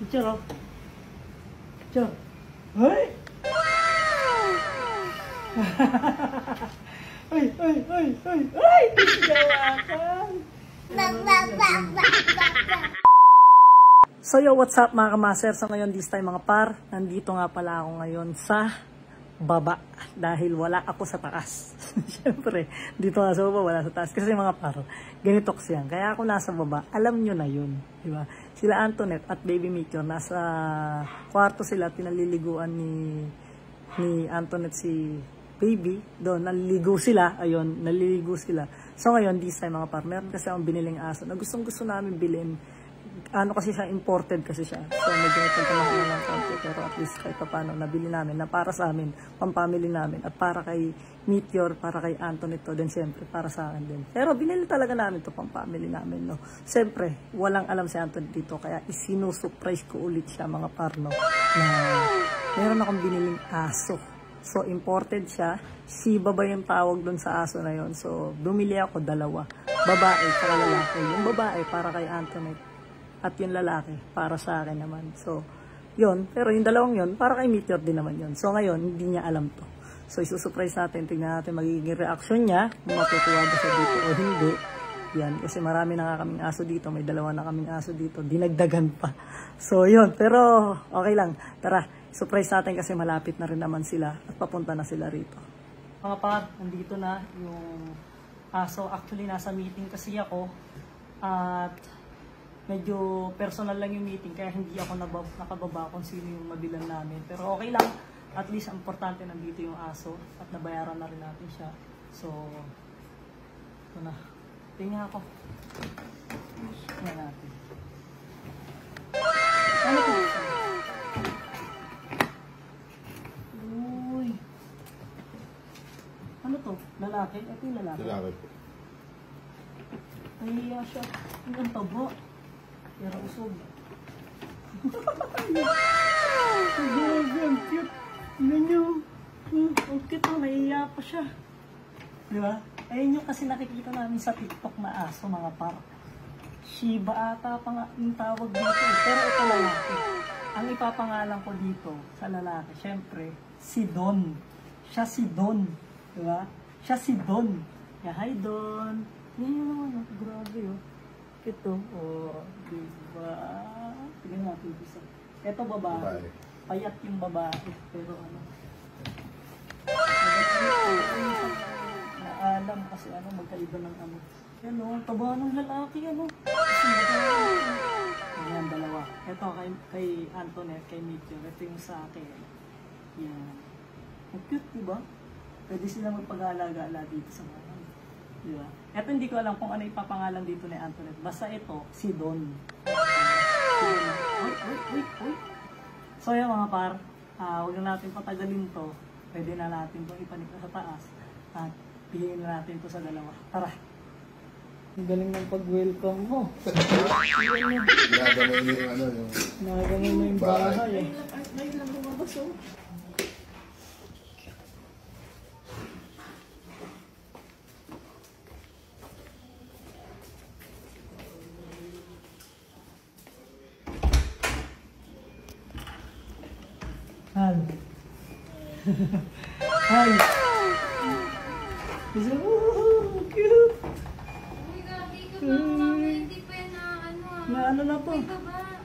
Picture oh. Picture. Ay! Ay! Ay! Ay! Ay! Ay! Disgawakan! So yo, what's up mga kamaser? So ngayon this time mga par, nandito nga pala ako ngayon sa baba dahil wala ako sa taas. Siyempre, dito nga sa baba, wala sa taas. Kasi mga par, ganito kasi yan. Kaya ako nasa baba, alam nyo na yun. Diba? Sila Antoinette at Baby Meteor, nasa kwarto sila, pinaliliguan ni Antoinette si Baby. Doon, naliligo sila. Ayun, naliligo sila. So ngayon, this time mga par, meron kasi akong biniling aso na gustong namin bilhin. Ano kasi siya, imported kasi siya. So medyo nagpuntamahal na lang konti, pero at least kahit paano nabili namin na para sa amin, pampamily namin, at para kay Meteor, para kay Antoinette to, then siyempre para sa akin din. Pero binili talaga namin to, pampamily namin, no. Siyempre, walang alam si Antoinette dito, kaya isinusurprise ko ulit siya mga parno, na meron akong biniling aso. So imported siya, Shiba ba yung tawag doon sa aso na yon. So bumili ako dalawa, babae para lalaki. Yung babae para kay Antoinette, at yung lalaki, para sa akin naman. So, yun. Pero yung dalawang yun, para kay Meteor din naman yun. So, ngayon, hindi niya alam to. So, isusurprise natin. Tignan natin magiging reaction niya. Kung matutuwa ba siya dito o hindi. Yan. Kasi marami na nga kaming aso dito. May dalawa na kaming aso dito. Dinagdagan pa. So, yun. Pero, okay lang. Tara, surprise natin kasi malapit na rin naman sila. At papunta na sila rito. Mga par, nandito na yung aso. Actually, nasa meeting kasi ako. At medyo personal lang yung meeting, kaya hindi ako nakababa kung sino yung mabilan namin. Pero okay lang, at least ang importante nandito yung aso at nabayaran na rin natin siya. So, ito na. Tingnan ako. Tingnan natin. Ano ito? Uy. Ano to? Lalaki? Ito yung lalaki. Lalaki po. Ay, siya. Ang tabo. Pero usog. Ang cute. Tignan nyo. Ang cute o, naiiya pa siya. Diba? Ayun yung kasi nakikita namin sa TikTok na aso mga par. Shiba ata pa nga yung tawag dito. Pero ito lalaki. Ang ipapangalan ko dito sa lalaki, syempre, si Don. Siya si Don. Diba? Siya si Don. Yeah, hi Don. Yan yung naman. Grabe oh. Ito, oh, diba? Tignan natin isa. Ito babae. Payat yung babae. Pero ano? Naalam kasi ano, magkaiba ng ano. Yan o, taba ng lalaki ano. Ayan, dalawa. Ito kay Antoinette, kay Meteor. Ito yung sa akin. Yan. Ang cute, diba? Pwede sila magpag-alaga-ala dito sa mga. Diba? Ito hindi ko alam kung ano ipapangalan dito ni Antoinette. Basta ito, si Don. Uy. So yan mga par, huwag na natin patagalin to. Pwede na natin itong ipanik na sa taas. At bigyan na natin ito sa dalawa. Tara! Ang galing ng pag-welcome mo. Nagano'n yung ano yung... Nagano'n na yung bahay eh. Ay, lang lumabas oh. Hal. Hal. Isa, cute. Uy, gabi ka ba? Mami, hindi pa yan na ano ah. Na ano na to? Uy, baba.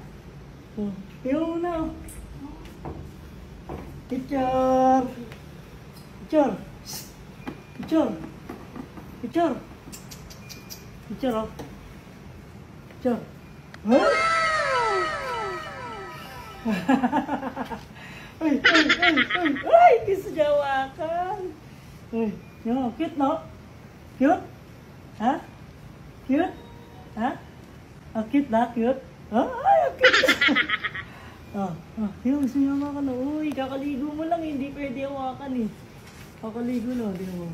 Oh, yung na. Picture. Picture. Picture. Picture. Picture oh. Picture. Huh? Ay! Kisjawakan! Ay, yun, cute no? Cute? Ha? Cute? Ha? Oh, cute na? Cute? Ay, cute! Yun, gusto niya hawakan. Uy, kakaligo mo lang, hindi pwede hawakan eh. Kakaligo na, di mo.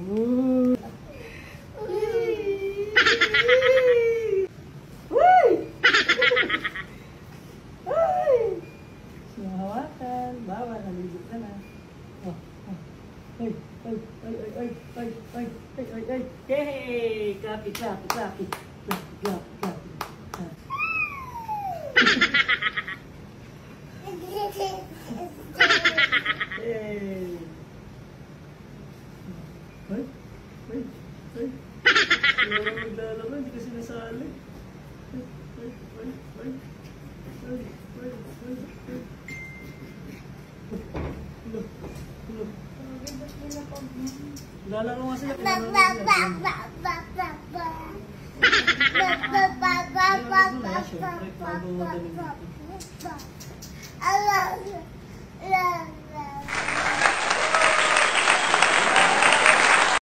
Bawal, naligo ka na. Ay. Hey! Clappy. Ay, ay. Hindi ako naglalaro, hindi kasi nasali. Ay, ay, ay, ay. Ay, ay, ay, ay. Hulo, hulo. Lalaro nga sila.